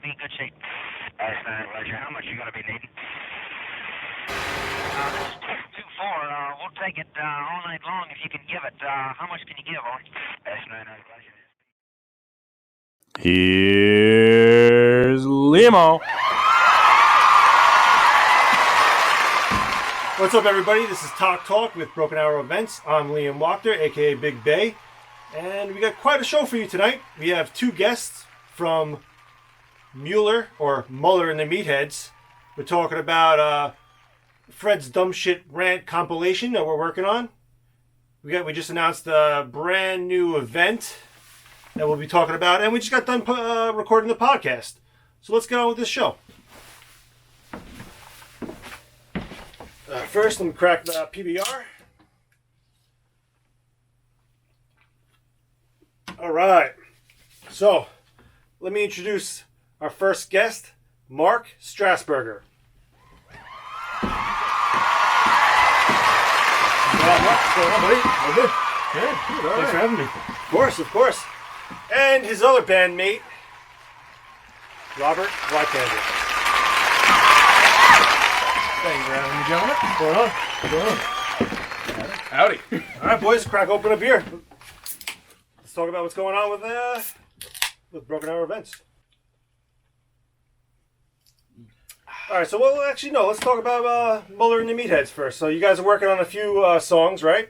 be in good shape. That's my pleasure. How much you going to be needing? This is 2-4. We'll take it all night long if you can give it. How much can you give on? That's my pleasure. Here's Limo. What's up, everybody? This is TOC Talk with Broken Arrow Events. I'm Liam Wachter, aka Big Bay, and we got quite a show for you tonight. We have two guests from Mueller and the Meatheads. We're talking about Fred's Dumbshit Rant compilation that we're working on. We just announced a brand new event that we'll be talking about, and we just got done recording the podcast. So let's get on with this show. First, let me crack the PBR. All right. So, let me introduce our first guest, Mark Strassburger. What's going on, buddy? All good? Good. Thanks for having me. Of course. And his other bandmate, Robert Whitehander. Thank you for having me, gentlemen. What's going on? Howdy. All right, boys, crack open a beer. Let's talk about what's going on with Broken Arrow Events. All right, so let's talk about Muller and the Meatheads first. So you guys are working on a few songs, right?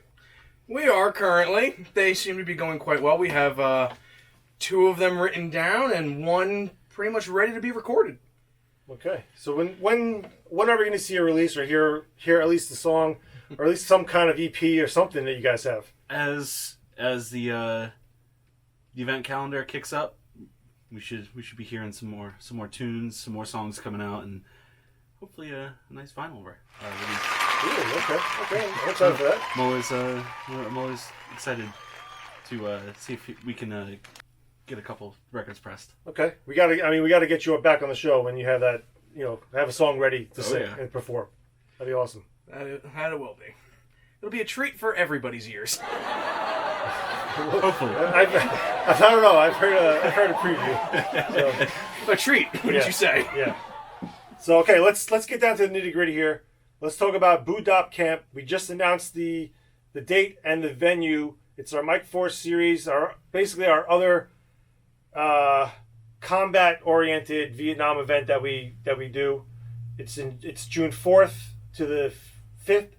We are currently. They seem to be going quite well. We have 2 of them written down and 1 pretty much ready to be recorded. Okay, so when are we going to see a release or hear at least a song or at least some kind of EP or something that you guys have? As the event calendar kicks up, we should be hearing some more tunes, some more songs coming out, and hopefully a nice vinyl release. Ooh, okay, I'm excited for that. I'm always excited to see if we can get a couple records pressed. Okay, we gotta get you back on the show when you have that, have a song ready to sing and perform. That'd be awesome. That it will be. It'll be a treat for everybody's ears. Hopefully. I don't know. I've heard a preview. So, A treat, what did you say? Yeah. So okay, let's get down to the nitty gritty here. Let's talk about Dop Camp. We just announced the date and the venue. It's our Mike Force series. Basically our other combat-oriented Vietnam event that we do. It's June 4th to the 5th,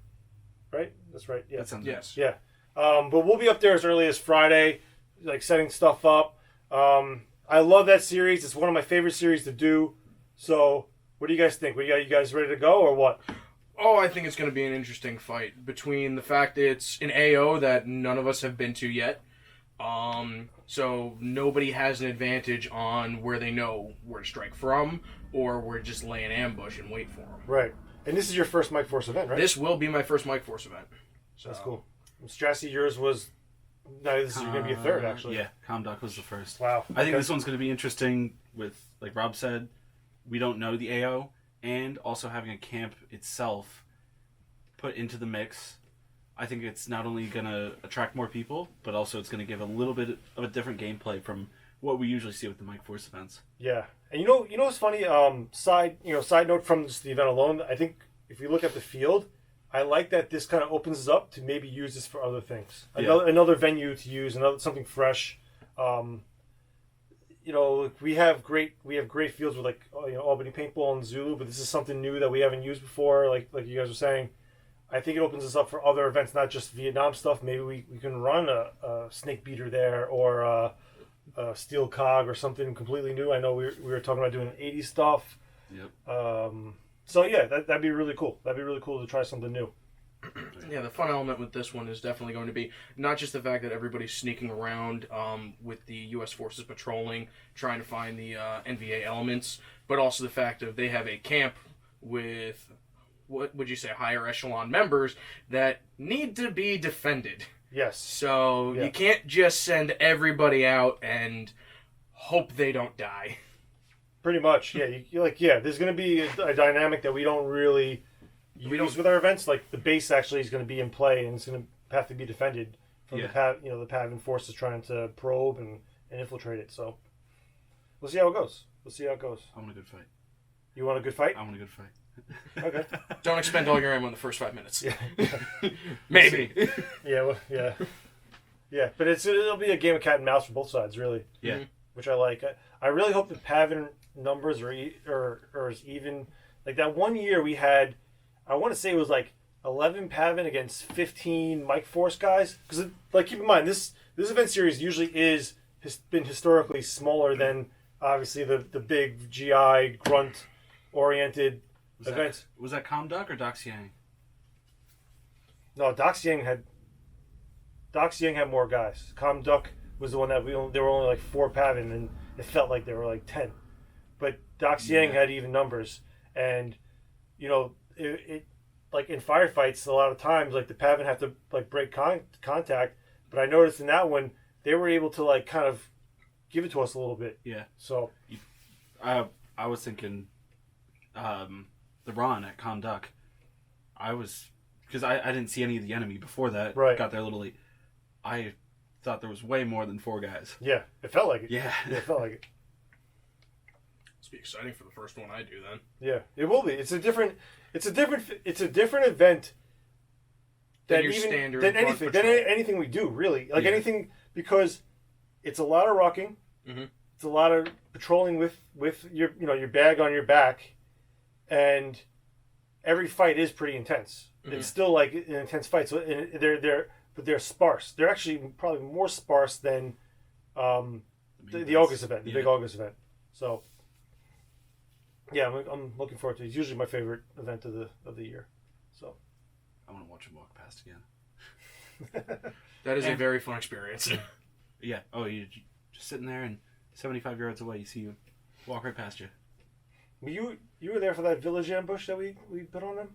right? That's right. Yeah. That sounds Yes. Yeah. But we'll be up there as early as Friday, like setting stuff up. I love that series. It's one of my favorite series to do. So, what do you guys think? You guys ready to go or what? Oh, I think it's going to be an interesting fight between the fact that it's an AO that none of us have been to yet. So nobody has an advantage on where they know where to strike from, or we're just laying ambush and wait for them. Right. And this is your first Mike Force event, right? This will be my first Mike Force event. So. That's cool. Strassy, yours was... No, this is going to be a third, actually. Yeah, Comdoc was the first. Wow. I think this one's going to be interesting with, like Rob said, we don't know the AO, and also having a camp itself put into the mix. I think it's not only going to attract more people, but also it's going to give a little bit of a different gameplay from what we usually see with the Mike Force events. Yeah. And you know what's funny? Side note from just the event alone, I think if we look at the field, I like that this kind of opens us up to maybe use this for other things. Another venue to use, something fresh. We have great fields with Albany Paintball and Zulu, but this is something new that we haven't used before. Like you guys were saying, I think it opens us up for other events, not just Vietnam stuff. Maybe we can run a snake beater there or a steel cog or something completely new. I know we were talking about doing 80s stuff. Yep. So yeah, that'd be really cool. That'd be really cool to try something new. Yeah, the fun element with this one is definitely going to be not just the fact that everybody's sneaking around with the U.S. forces patrolling, trying to find the NVA elements, but also the fact that they have a camp with, what would you say, higher echelon members that need to be defended. Yes. So you can't just send everybody out and hope they don't die. Pretty much, yeah. There's going to be a dynamic that we don't really use with our events. Like the base actually is going to be in play, and it's going to have to be defended from the Pavan forces trying to probe and infiltrate it. So we'll see how it goes. We'll see how it goes. I want a good fight. You want a good fight? I want a good fight. Okay. Don't expend all your ammo in the first 5 minutes. Yeah. Maybe. Yeah. Well, yeah. Yeah, but it'll be a game of cat and mouse for both sides, really. Yeah. Mm-hmm. Which I like. I really hope the Pavin numbers are as even. Like that one year we had, I want to say it was like 11 Pavin against 15 Mike Force guys. Because like keep in mind this event series usually has been historically smaller than obviously the big GI grunt oriented events. Was that Comduck or Doc Siang? No, Doc Siang had more guys. Com Duck was the one that there were only like 4 Pavin, and it felt like there were like 10. But Doc Siang had even numbers, and it like in firefights a lot of times like the Pavin have to like break contact. But I noticed in that one they were able to like kind of give it to us a little bit. Yeah. So I was thinking, the run at Comduck, because I didn't see any of the enemy before that. Right. Got there a little late. I thought there was way more than 4 guys. yeah, it felt like it. Yeah. Yeah, it felt like it. This will be exciting for the first one I do then. Yeah, it will be. It's a different event Than your standard than grunt anything patrol. anything we do really like Yeah. anything, because it's a lot of rocking. Mm-hmm. It's a lot of patrolling with your your bag on your back, and every fight is pretty intense. Mm-hmm. It's still like an intense fight. So they're sparse. They're actually probably more sparse than the August event, the big August event. So yeah, I'm looking forward to it. It's usually my favorite event of the year. So I want to watch him walk past again. That is a very fun experience. Yeah. Oh, you just sitting there and 75 yards away, you see you walk right past you. you were there for that village ambush that we put on them?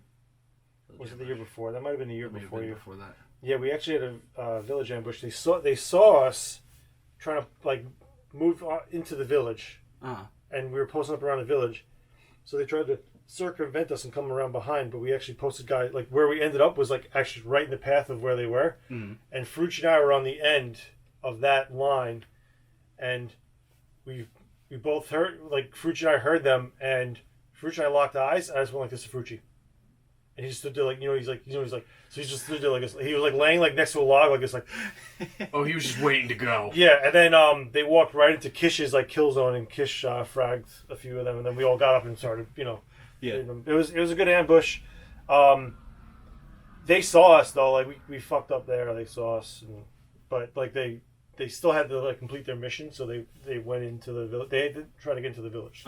Or was it the year before? That might have been the year before you. Before that. Yeah, we actually had a village ambush. They saw us trying to like move into the village, and we were posting up around the village. So they tried to circumvent us and come around behind, but we actually posted guys like where we ended up was like actually right in the path of where they were. Mm-hmm. And Frucci and I were on the end of that line, and we both heard like Frucci and I heard them, and Frucci and I locked eyes, and I just went like this to Frucci. And he just stood there like, he's like, so he just stood there like this. He was like laying like next to a log like this, like. Oh, he was just waiting to go. Yeah, and then they walked right into Kish's like kill zone, and Kish fragged a few of them, and then we all got up and started, Yeah. It was a good ambush. They saw us though, like we fucked up there. They saw us, but like they still had to like complete their mission, so they went into the village. They had to try to get into the village.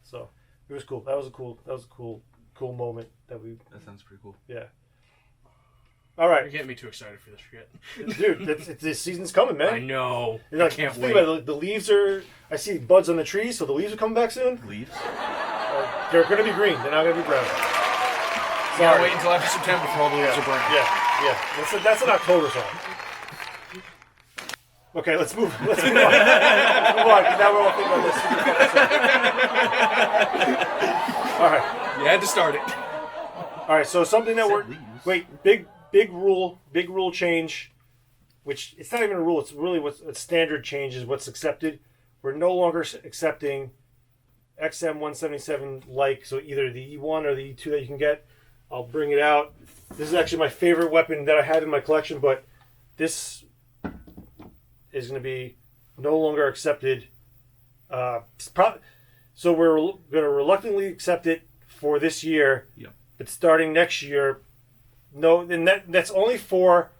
So it was cool. That was a cool moment that we. That sounds pretty cool. Yeah. All right, You're getting me too excited for this shit. dude. The season's coming, man. I know. I can't think wait. about it, the leaves are. I see buds on the trees, so the leaves are coming back soon. Leaves? They're going to be green. They're not going to be brown. Gotta wait until after September for all the leaves are brown. Yeah. That's an October song. Okay, let's move on. Let's move on, 'cause now we're all thinking about this. All right. You had to start it. All right, so something that we're... leaves. Wait, big rule change, which it's not even a rule. It's really what's a standard change is what's accepted. We're no longer accepting XM177 like, so either the E1 or the E2 that you can get. I'll bring it out. This is actually my favorite weapon that I had in my collection, but this is going to be no longer accepted. So we're going to reluctantly accept it for this year, but starting next year, no, and that's only for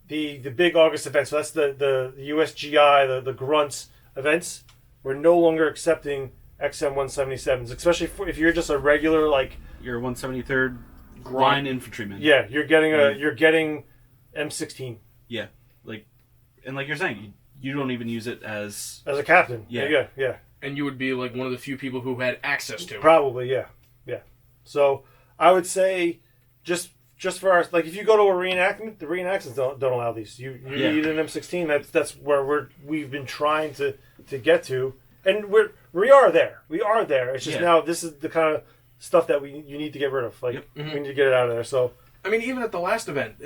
the big August event. So that's the USGI, the grunts events. We're no longer accepting XM177s, especially if you're just a regular like. You're 173rd line infantryman. Yeah, you're getting M16. Yeah, like you're saying, you don't even use it as As a captain. Yeah. Yeah. And you would be like one of the few people who had access to it. Probably, yeah. So I would say just for our, like if you go to a reenactment, the reenactments don't allow these. You need an M16. That's where we've been trying to get to, and we are there. We are there. It's just now this is the kind of stuff that you need to get rid of. Like we need to get it out of there. So I mean, even at the last event,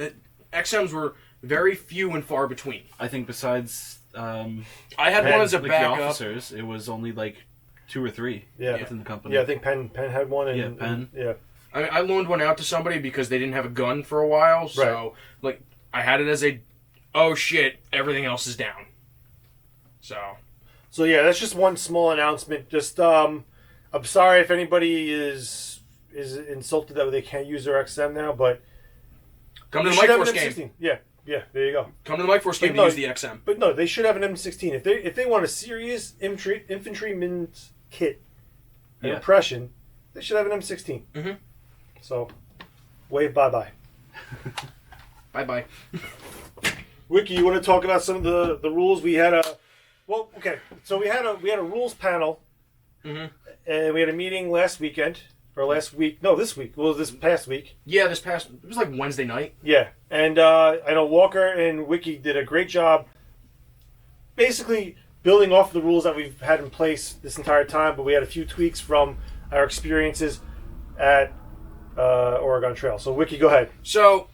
XMs were very few and far between. I think besides I had one as a the backup. officers, it was only like 2 or 3 within the company. Yeah, I think Penn had one. And, Penn. Yeah. I mean, I loaned one out to somebody because they didn't have a gun for a while, so like I had it as a, oh shit, everything else is down. So yeah, that's just one small announcement. Just I'm sorry if anybody is insulted that they can't use their XM now, but come to the Mike Force M16. game. Yeah, there you go. Come to the Mike Force game to use the XM. But no, they should have an M16 if they want a serious infantryman's kit, an impression. They should have an M16. Mm-hmm. So, wave bye. Bye. Wiki, you want to talk about some of the rules? We had so we had a rules panel, and we had a meeting last weekend or last week. No, this week. Well, this past week. Yeah, it was like Wednesday night. Yeah, and I know Walker and Wiki did a great job, basically building off the rules that we've had in place this entire time. But we had a few tweaks from our experiences at Oregon Trail. So, Wiki, go ahead. So,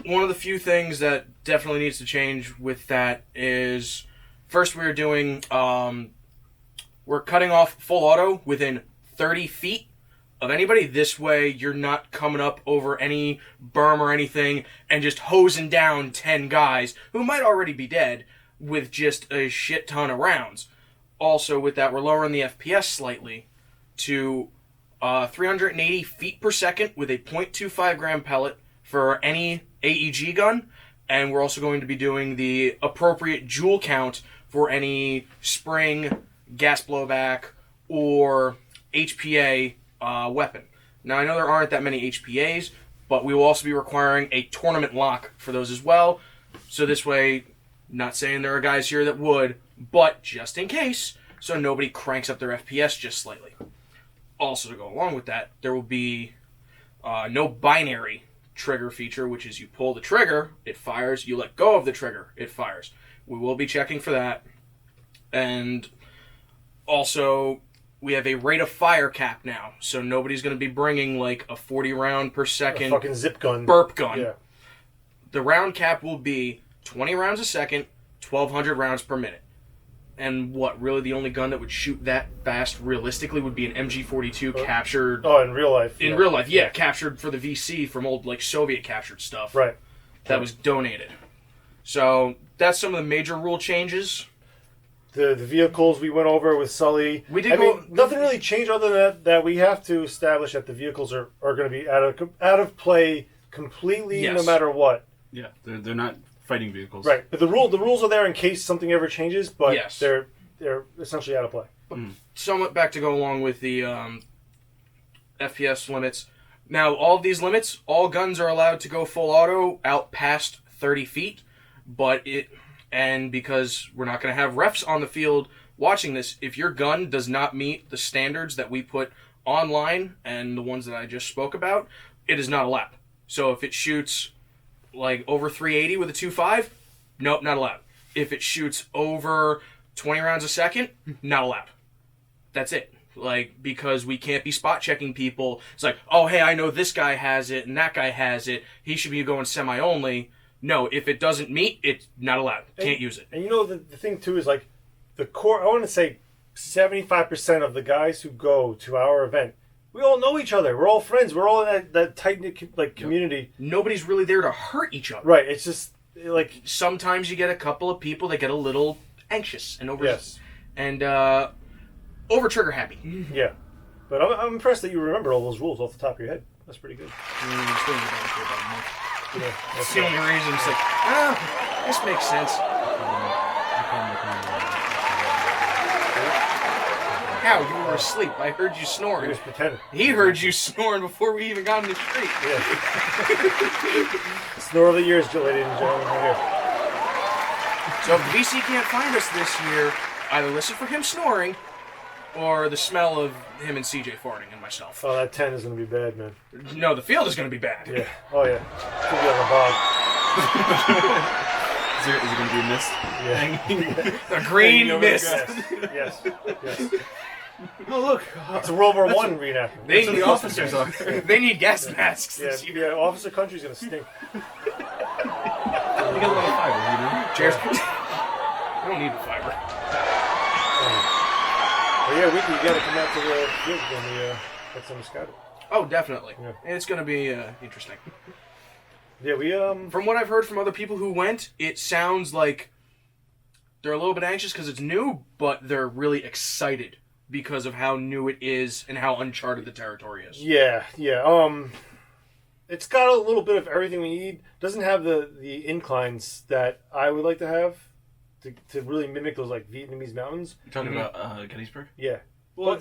one of the few things that definitely needs to change with that is, first we're doing, we're cutting off full auto within 30 feet of anybody. This way, you're not coming up over any berm or anything and just hosing down 10 guys who might already be dead with just a shit ton of rounds. Also, with that, we're lowering the FPS slightly to 380 feet per second with a .25 gram pellet for any AEG gun, and we're also going to be doing the appropriate joule count for any spring, gas blowback, or HPA weapon. Now, I know there aren't that many HPAs, but we will also be requiring a tournament lock for those as well. So this way, not saying there are guys here that would, but just in case, so nobody cranks up their FPS just slightly. Also, to go along with that, there will be no binary trigger feature, which is you pull the trigger, it fires, you let go of the trigger, it fires. We will be checking for that. And also, we have a rate of fire cap now, so nobody's going to be bringing like a 40 round per second a fucking zip gun, burp gun. Yeah. The round cap will be 20 rounds a second, 1,200 rounds per minute. And really the only gun that would shoot that fast realistically would be an MG42 captured. Oh, in real life. In real life, yeah, captured for the VC from old like Soviet captured stuff. Right. That was donated. So that's some of the major rule changes. The vehicles we went over with Sully. Nothing really changed other than that we have to establish that the vehicles are going to be out of play completely, no matter what. Yeah, they're not fighting vehicles. Right, but the rules are there in case something ever changes, but they're essentially out of play. Somewhat back to go along with the FPS limits. Now, all of these limits, all guns are allowed to go full auto out past 30 feet, and because we're not going to have refs on the field watching this, if your gun does not meet the standards that we put online and the ones that I just spoke about, it is not allowed. So if it shoots like over 380 with a 2.5, nope, not allowed. If it shoots over 20 rounds a second, not allowed. That's it. Like, because we can't be spot checking people. It's like, oh, hey, I know this guy has it and that guy has it. He should be going semi-only. No, if it doesn't meet, it's not allowed. Can't use it. And you know, the thing, too, is like the core, I want to say 75% of the guys who go to our event, we all know each other. We're all friends. We're all in that tight-knit community. Nobody's really there to hurt each other. Right. It's just like... Sometimes you get a couple of people that get a little anxious and over-trigger happy. Yeah. But I'm impressed that you remember all those rules off the top of your head. That's pretty good. That's the only reason. It's like, this makes sense. How? You were asleep. I heard you snoring. He was pretending. He heard you snoring before we even got in the street. Yeah. Snore of the years, ladies and gentlemen, right here. So if the VC can't find us this year, either listen for him snoring or the smell of him and CJ farting and myself. Oh, that 10 is going to be bad, man. No, the field is going to be bad. Yeah. Oh, yeah. It's going to be on the bog. Is it going to be a mist? Yeah. A green mist. Yes. Oh, look. It's a World War I reenactment. They the officers are. They need gas masks this year. Yeah, officer country's going to stink. You get a lot of fiber, you know? Cheers. I don't need the fiber. But yeah, Wiki, you gotta come out to the field when we get some Moscato. Oh, definitely. Yeah. It's going to be interesting. Yeah, we From what I've heard from other people who went, it sounds like they're a little bit anxious because it's new, but they're really excited because of how new it is and how uncharted the territory is. Yeah. It's got a little bit of everything we need. Doesn't have the inclines that I would like to have to really mimic those like Vietnamese mountains. You're talking about Gettysburg? Yeah. Well,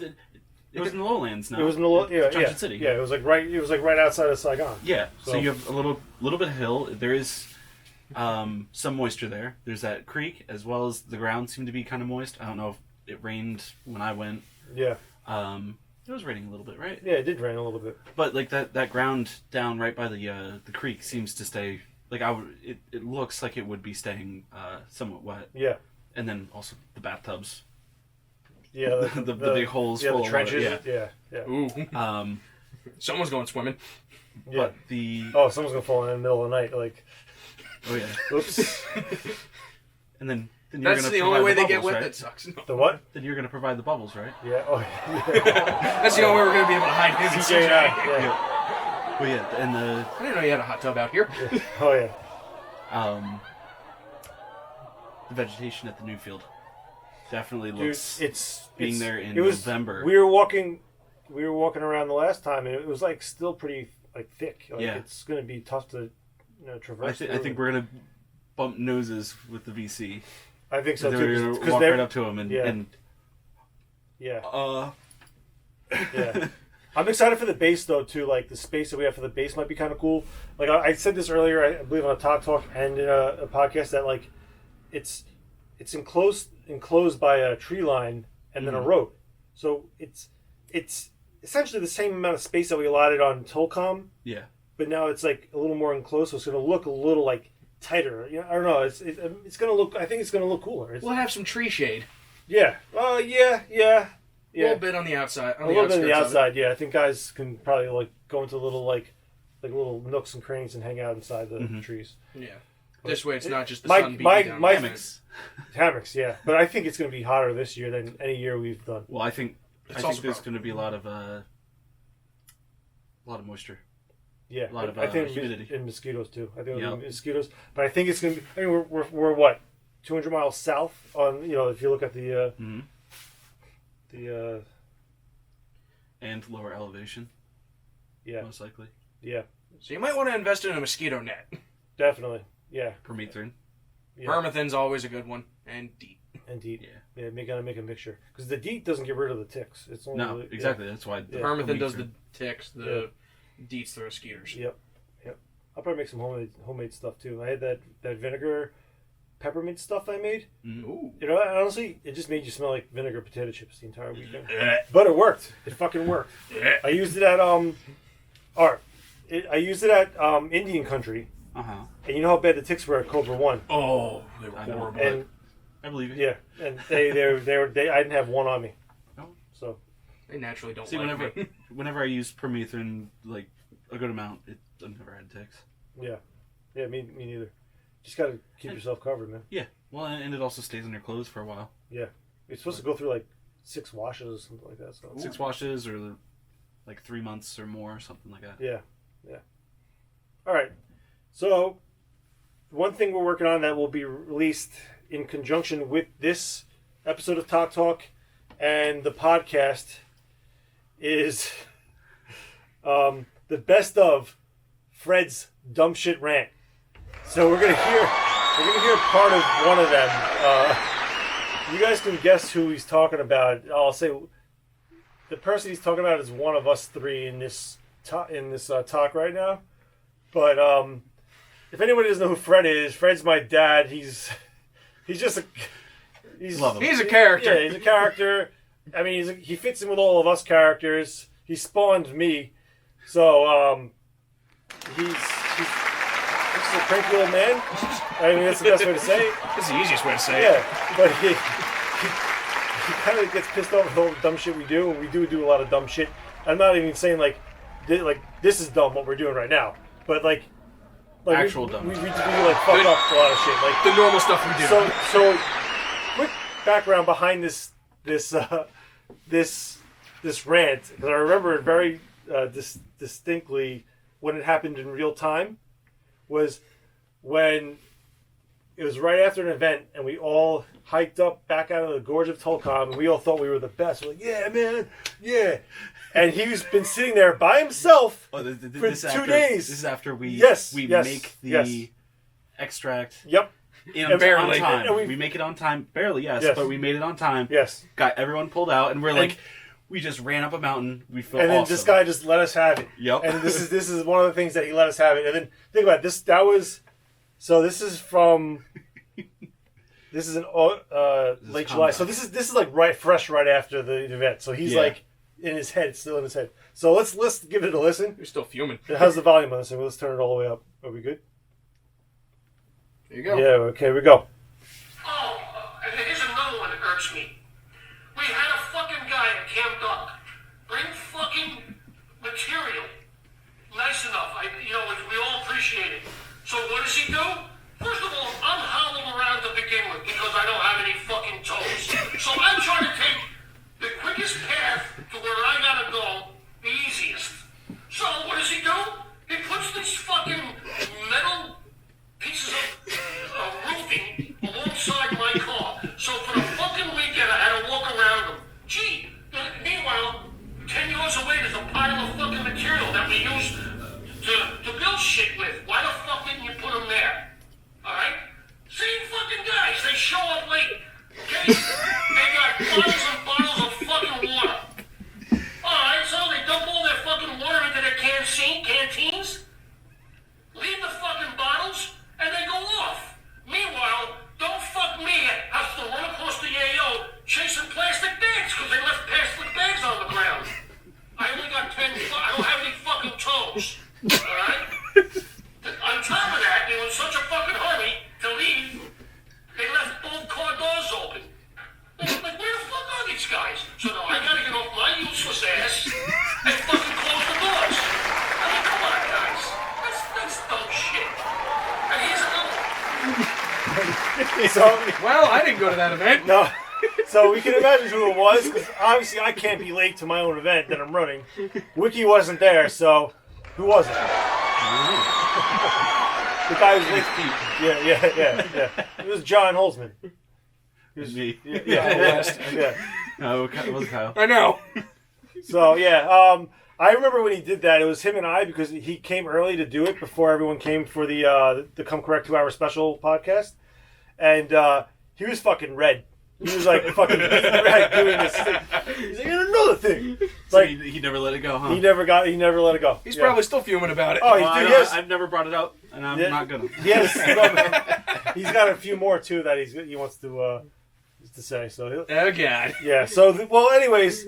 it was in the lowlands now. It was in the Junction City. Yeah, it was like right outside of Saigon. Yeah. So you have a little bit of hill. There is some moisture there. There's that creek, as well as the ground seemed to be kind of moist. I don't know if it rained when I went. Yeah. It was raining a little bit, right? Yeah, it did rain a little bit. But like that ground down right by the creek seems to stay. Like it looks like it would be staying somewhat wet. Yeah. And then also the bathtubs. Yeah. The big holes. Yeah, full the trenches. Of water. Yeah. Ooh. Someone's going swimming. But the someone's gonna fall in the middle of the night. Like, oh yeah. oops. And then you're That's gonna the only way they get bubbles, wet. right? That sucks. No. The what? Then you're gonna provide the bubbles, right? Yeah. Oh yeah. That's the only way we're going to be able to hide his CJ. CJ. Yeah. Well, yeah, and I didn't know you had a hot tub out here. Oh yeah. The vegetation at the new field definitely Dude, looks being there in it was, November. We were walking around the last time, and it was like still pretty like thick. Like, Yeah. It's going to be tough to traverse. I think we're gonna bump noses with the VC. I think so They're too. gonna walk right up to him and yeah. yeah. I'm excited for the base though too. Like the space that we have for the base might be kind of cool. Like I said this earlier, I believe on a TOC Talk and in a podcast that like it's enclosed by a tree line and then a road. So it's essentially the same amount of space that we allotted on Tolcom. Yeah. But now it's like a little more enclosed, so it's going to look a little like tighter. You know, I don't know. It's going to look. I think it's going to look cooler. We'll have some tree shade. Yeah. Yeah. A little bit on the outside. A little bit on the outside. Yeah, I think guys can probably like go into little like little nooks and crannies and hang out inside the trees. Yeah. This way, it's not just the my- sun beating my- down. my- on it. Hammocks, yeah. But I think it's going to be hotter this year than any year we've done. Well, I think also there's going to be a lot of moisture. Yeah, A lot of I think humidity. and mosquitoes too. I think Yep. it'll be mosquitoes, but I think it's going to be. I mean, we're what 200 miles south on if you look at the and lower elevation. Yeah. Most likely. Yeah. So you might want to invest in a mosquito net. Definitely. Yeah. Permethrin. Yeah. Permethin's always a good one. And DEET. And DEET. Yeah. Yeah. Gotta make a mixture because the DEET doesn't get rid of the ticks. It's only No, exactly. That's why. Yeah. Permethin does Permethrin. the ticks. The DEET's the mosquitoes. Yep. I'll probably make some homemade stuff too. I had that vinegar peppermint stuff I made. Ooh. You know, honestly, it just made you smell like vinegar potato chips the entire weekend. But it worked. It fucking worked. I used it at Indian country. Uh-huh. And you know how bad the ticks were at Cobra One. Oh, they were I know. horrible. And I believe it. yeah, and they I didn't have one on me. No. So They naturally don't See, like me. whenever I use permethrin, like a good amount, I've never had ticks. yeah, me neither. Just gotta keep yourself covered, man. Yeah. Well, and it also stays on your clothes for a while. Yeah, you're supposed to go through like 6 washes or something like that. So 6 washes or like 3 months or more, something like that. yeah. All right. So one thing we're working on that will be released in conjunction with this episode of TOC Talk and the podcast is the best of Fred's Dumbshit Rant. So we're gonna hear part of one of them. You guys can guess who he's talking about. I'll say the person he's talking about is one of us three in this talk right now. But if anybody doesn't know who Fred is, Fred's my dad. He's Love him. He's a character. Yeah, he's a character. I mean, he fits in with all of us characters. He spawned me, so he's just a cranky old man. I mean, that's the best way to say it. That's the easiest way to say it. Yeah, but he kind of gets pissed off with all the dumb shit we do, and we do a lot of dumb shit. I'm not even saying like this is dumb what we're doing right now, but like Actual dumb. We like fuck up a lot of shit. Like The normal stuff we do. so quick background behind this this rant, because I remember it very distinctly when it happened in real time, was when it was right after an event and we all hiked up back out of the gorge of Tolcom and we all thought we were the best. We're like, yeah, man, yeah. And he's been sitting there by himself for 2 days. This is after we make the extract. Yep. Barely. On time. We make it on time. Barely, yes, but we made it on time. Yes. Got everyone pulled out, and we're like, we just ran up a mountain. We felt and then awesome. This guy just let us have it. Yep. And this is one of the things that he let us have it. And then think about it, this. That was so. This is from. This is in late July. So this is like fresh right after the event. So he's like in his head, still in his head. So let's give it a listen. You're still fuming. How's the volume on this thing? Let's turn it all the way up. Are we good? There you go. Yeah. Okay. We go. Oh, and here's another one that irks me. We had a fucking guy at Camp Duck bring fucking material. Nice enough. We all appreciate it. So what does he do? First of all, I'm hollowed around to begin with because I don't have any fucking toes. So I'm trying to take the quickest path to where I gotta go, the easiest. So what does he do? He puts these fucking metal pieces of roofing alongside my car. So for the fucking weekend, I had to walk around them. Gee, meanwhile, 10 yards away, there's a pile of fucking material that we use to build shit with. Why the fuck didn't you put them there? Alright? Same fucking guys, they show up late. Okay? They got bottles and bottles of fucking water. Alright, so they dump all their fucking water into their canteens, leave the fucking bottles, and they go off. Meanwhile, don't fuck me has to run across the AO chasing plastic bags because they left plastic bags on the ground. I only got 10, I don't have any fucking toes. Alright? On top of that, they were in such a fucking hurry to leave, they left both car doors open. Like, where the fuck are these guys? So now I gotta get off my useless ass and fucking close the doors. I mean, come on, guys. That's dumb shit. And here's another. So Well, I didn't go to that event. no. So we can imagine who it was, because obviously I can't be late to my own event that I'm running. Wiki wasn't there, so who was it? The guy who was late. Yeah. It was John Holzman. It was me. Yeah. No, it was Kyle. I know. So I remember when he did that. It was him and I, because he came early to do it before everyone came for the Come Correct 2-hour special podcast, and he was fucking red. He was like fucking red doing this thing. He's like, another thing. So Like he never let it go, huh? he never let it go. He's Yeah. probably still fuming about it. Oh, Well, I've never brought it up, and I'm not gonna. Yes, he's got a few more too that he wants to say. So Oh, God. yeah. So anyways,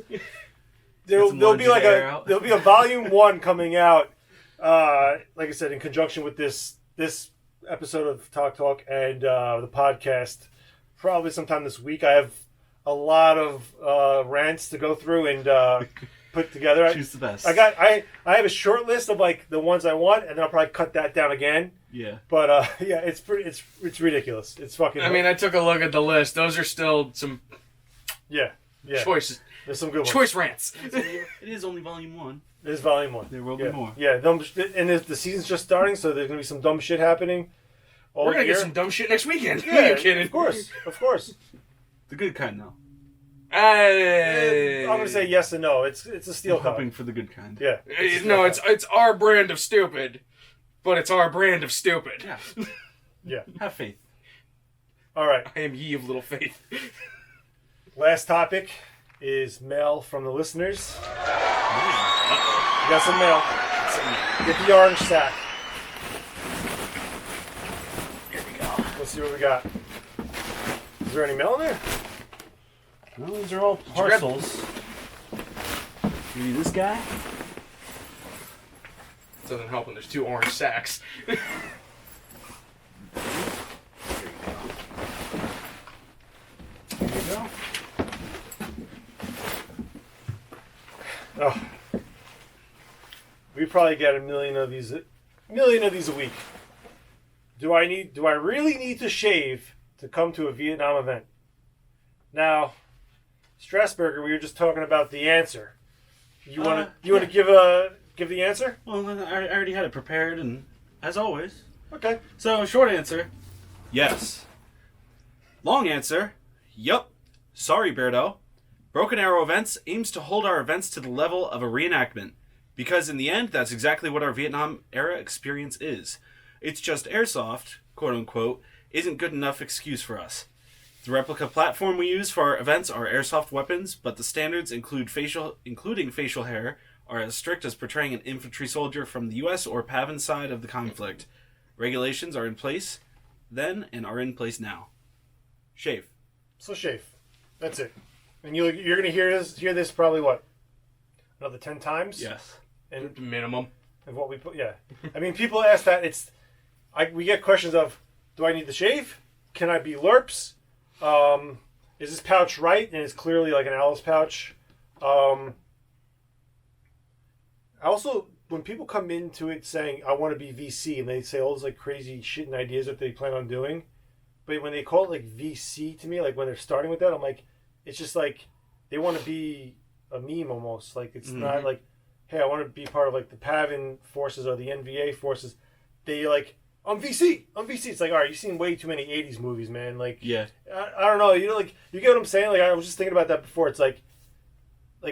there'll be like there'll be a volume 1 coming out. Like I said, in conjunction with this episode of TOC Talk and the podcast, probably sometime this week. I have a lot of rants to go through and put together. Choose the best. I have a short list of like the ones I want, and then I'll probably cut that down again. Yeah. But it's ridiculous. It's fucking. I mean, I took a look at the list. Those are still some yeah. choices. There's some good ones. Choice rants. It is only volume 1. There's volume 1. There will be more. Yeah, and the season's just starting, so there's gonna be some dumb shit happening. We're gonna get some dumb shit next weekend. Yeah, Are you kidding? Of course. The good kind, though. I'm gonna say yes and no. It's a steel I'm cup. hoping for the good kind. Yeah. No, it's our brand of stupid, but it's our brand of stupid. Yeah. Yeah. Have faith. All right. I am ye of little faith. Last topic is mail from the listeners. We got some mail. Get the orange sack. Here we go. Let's see what we got. Is there any mail in there? No, these are all parcels. Maybe this guy? Doesn't help when there's 2 orange sacks. There you go. Oh. We probably get a million of these a week. Do I really need to shave to come to a Vietnam event? Now, Strasburger, we were just talking about the answer. You want to give the answer? Well, I already had it prepared, and as always. Okay. So, short answer, yes. Long answer, yup. Sorry, Beardo. Broken Arrow Events aims to hold our events to the level of a reenactment, because in the end, that's exactly what our Vietnam-era experience is. It's just airsoft, quote-unquote, isn't good enough excuse for us. The replica platform we use for our events are airsoft weapons, but the standards including facial hair, are as strict as portraying an infantry soldier from the U.S. or PAVN side of the conflict. Regulations are in place then and are in place now. Shave. So shave. That's it. And you're going to hear this probably what? Another 10 times? Yes. And Minimum. of what we put, yeah. I mean, people ask that. We get questions of, do I need the shave? Can I be LURPS? Is this pouch right? And it's clearly like an Alice pouch. Also, when people come into it saying, I want to be VC, and they say all those like crazy shit and ideas that they plan on doing, but when they call it like VC to me, like when they're starting with that, I'm like, it's just like they want to be a meme almost. Like it's not like, hey, I want to be part of like the PAVN forces or the NVA forces. They like, I'm VC. It's like, all right, you've seen way too many 80s movies, man. Like, Yeah. I don't know. Like, you get what I'm saying? Like, I was just thinking about that before. It's like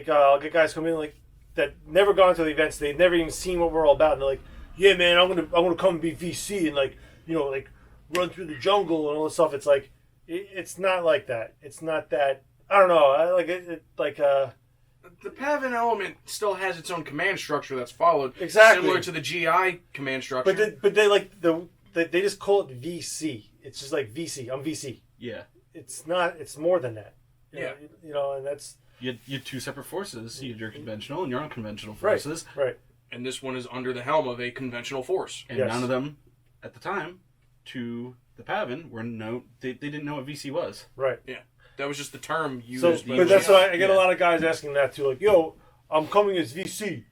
I'll get guys come in like that never gone to the events. They've never even seen what we're all about, and they're like, yeah, man, I'm gonna come and be VC and like, like run through the jungle and all this stuff. It's like, it's not like that. It's not that. I don't know. I like it. The PAVN element still has its own command structure that's followed. Exactly. Similar to the GI command structure. But they like they just call it VC. It's just like VC. I'm VC. Yeah. It's not. It's more than that. Yeah. And that's You had two separate forces. You had your conventional and your unconventional forces. right. And this one is under the helm of a conventional force. And Yes. none of them, at the time, to the PAVN, they didn't know what VC was. Right. Yeah. That was just the term used. So, by but the that's GI. why I get a lot of guys asking that too. Like, yo, I'm coming as VC.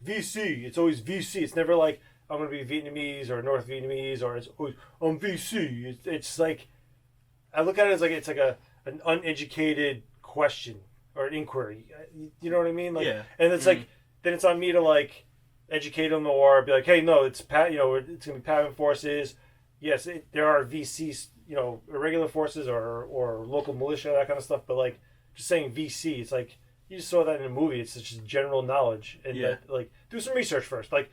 VC. It's always VC. It's never like I'm going to be Vietnamese or North Vietnamese or it's always I'm VC. It's like I look at it as like it's like an uneducated question or an inquiry. You know what I mean? Like, Yeah. And it's like then it's on me to like educate them or be like, hey, no, it's it's going to be PAVN forces. Yes, there are VCs. Irregular forces or local militia, that kind of stuff. But like just saying VC, it's like you just saw that in a movie. It's just general knowledge, and Yeah. that, like do some research first. Like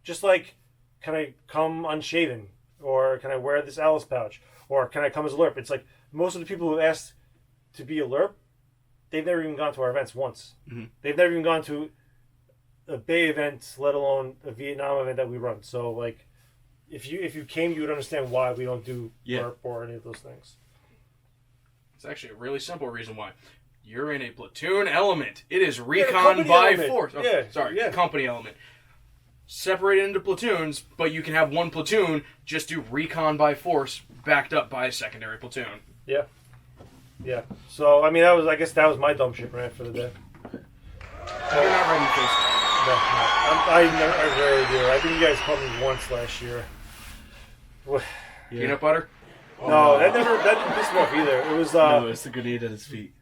just like, can I come unshaven, or can I wear this Alice pouch, or can I come as a LURP? It's like most of the people who asked to be a LURP, they've never even gone to our events once. Mm-hmm. They've never even gone to a Bay event, let alone a Vietnam event that we run. So like. If you came, you would understand why we don't do LURP or any of those things. It's actually a really simple reason why. You're in a platoon element. It is recon company by element. force. Oh, Yeah, sorry, yeah. company element. Separated into platoons, but you can have one platoon just do recon by force, backed up by a secondary platoon. Yeah. Yeah. So I mean, I guess that was my dumb shit rant for the day. You're not ready to face that. No. I rarely do. I think you guys called me once last year. Peanut butter? No, that didn't piss me off either. It was No, it's the grenade at his feet.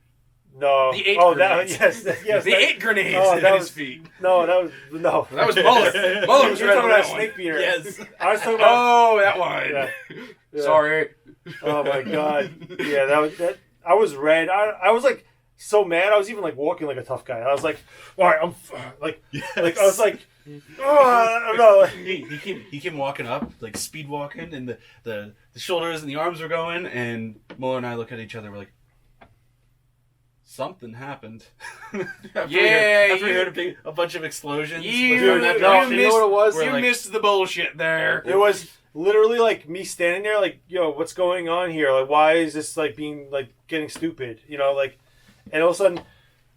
no. The 8 oh, grenades. yes. The 8 grenades Oh, at that his was- feet. No, that was no. That was Muller. Muller was You're ready talking for about that snake one. beater. Yes. I was talking about. Oh, that one. Yeah. Yeah. Sorry. Oh my god. Yeah, that. I was red. I was like so mad. I was even like walking like a tough guy. I was like, all right, like I was like, oh, I don't know. He came walking up, like speed walking, and the shoulders and the arms were going, and Muller and I look at each other, we're like, something happened. after we heard a bunch of explosions. You, Dude, you no, missed, you know what it was? You We're like- missed the bullshit there. It was literally like me standing there, like, yo, what's going on here? Like, why is this like being like getting stupid? Like, and all of a sudden,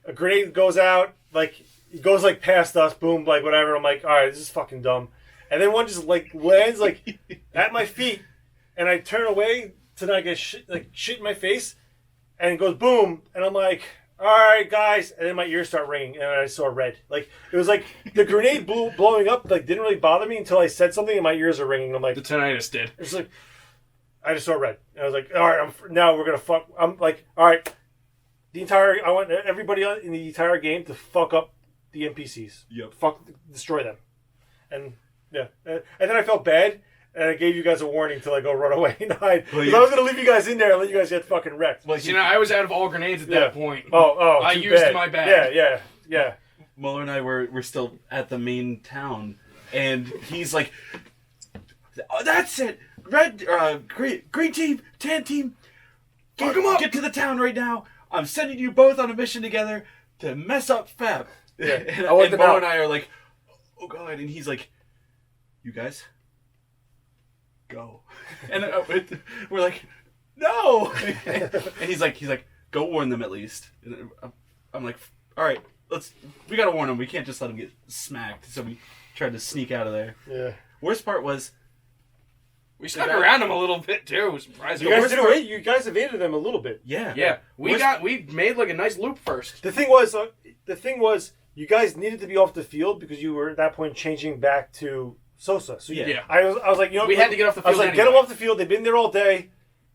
a grenade goes out, like it goes like past us, boom, like whatever. I'm like, all right, this is fucking dumb. And then one just like lands like at my feet, and I turn away to not get shit in my face, and it goes boom, and I'm like, all right, guys, and then my ears start ringing, and I saw red. Like it was like the grenade blowing up, like didn't really bother me until I said something, and my ears are ringing. I'm like, The tinnitus did. it's like I just saw red, and I was like, all right, now we're gonna fuck. I'm like, all right, I want everybody in the entire game to fuck up the NPCs. Yep. Destroy them. And yeah, and then I felt bad, and I gave you guys a warning to go run away and hide. Because I was gonna leave you guys in there and let you guys get fucking wrecked. Well, I was out of all grenades at that point. Oh, I too used bad. my bag. Yeah. Muller and I were still at the main town, and he's like, "Oh, that's it, red, green team, tan team, fuck 'em up! Get to the town right now. I'm sending you both on a mission together to mess up Fab." Yeah. and want them Muller out. and I are like, "Oh god!" And he's like, "You guys, go." And we're like, "No!" And he's like, "Go warn them at least." And I'm like, "All right, we gotta warn them. We can't just let them get smacked." So we tried to sneak out of there. Yeah. Worst part was, We stuck around them a little bit too. Surprisingly. You guys evaded them a little bit. Yeah, we made like a nice loop first. The thing was, you guys needed to be off the field because you were at that point changing back to Sosa. So Yeah. I was like, We had to get off the I was field like, get them anyway. off the field. They've been there all day.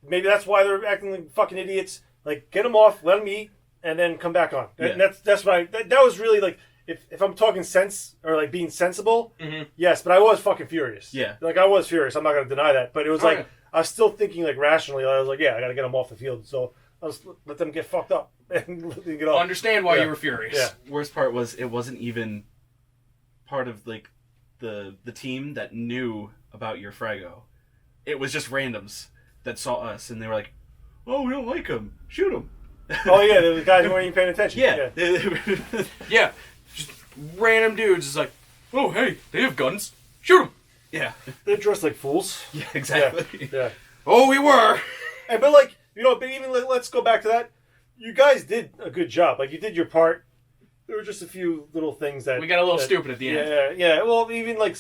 Maybe that's why they're acting like fucking idiots. Like, get them off, let them eat, and then come back on. Yeah. And that's what that was really like. If I'm talking sense or like being sensible, yes, but I was fucking furious. Yeah. Like I was furious. I'm not gonna deny that. But it was yeah. I was still thinking like rationally. I was like, yeah, I gotta get them off the field. So I'll just let them get fucked up and let them get off. Understand why Yeah. you were furious. Yeah. worst part was it wasn't even part of like the team that knew about your Frago. It was just randoms that saw us and they were like, "Oh, we don't like him. Shoot him." Oh yeah, the guys who weren't even paying attention. Yeah. Yeah. Just random dudes is like, "Oh, hey, they have guns. Shoot them." Yeah. They're dressed like fools. Yeah, exactly. Yeah. Oh, we were. And but like but even let's go back to that. You guys did a good job. Like you did your part. There were just a few little things that We got a little stupid at the end. Yeah. Well, even like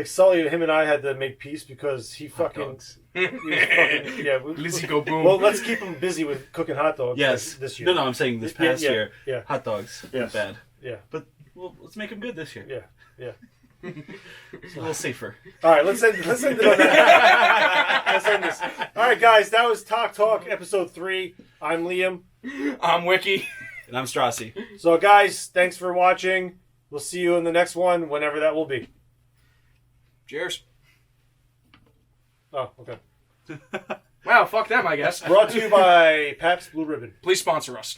Sully, him and I had to make peace because he fucking. He was fucking yeah. Lizzie go boom. Well, let's keep him busy with cooking hot dogs. Yes. This year. No, I'm saying this past year, Yeah. hot dogs Yes. were bad. Yeah. But let's make them good this year. Yeah. It's a little safer. All right, let's end it on that. Let's end this. All right, guys, that was TOC Talk episode 3. I'm Liam. I'm Wiki. And I'm Strassy. So, guys, thanks for watching. We'll see you in the next one, whenever that will be. Cheers. Oh, okay. Wow, fuck them, I guess. Brought to you by Pabst Blue Ribbon. Please sponsor us.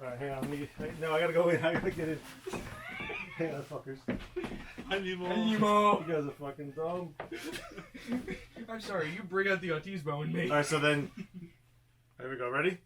All right, hang on. No, I gotta go in. I gotta get in. Hang on, fuckers. Nemo. You guys are fucking dumb. I'm sorry, you bring out the autismo in me. All right, so then, there we go. Ready?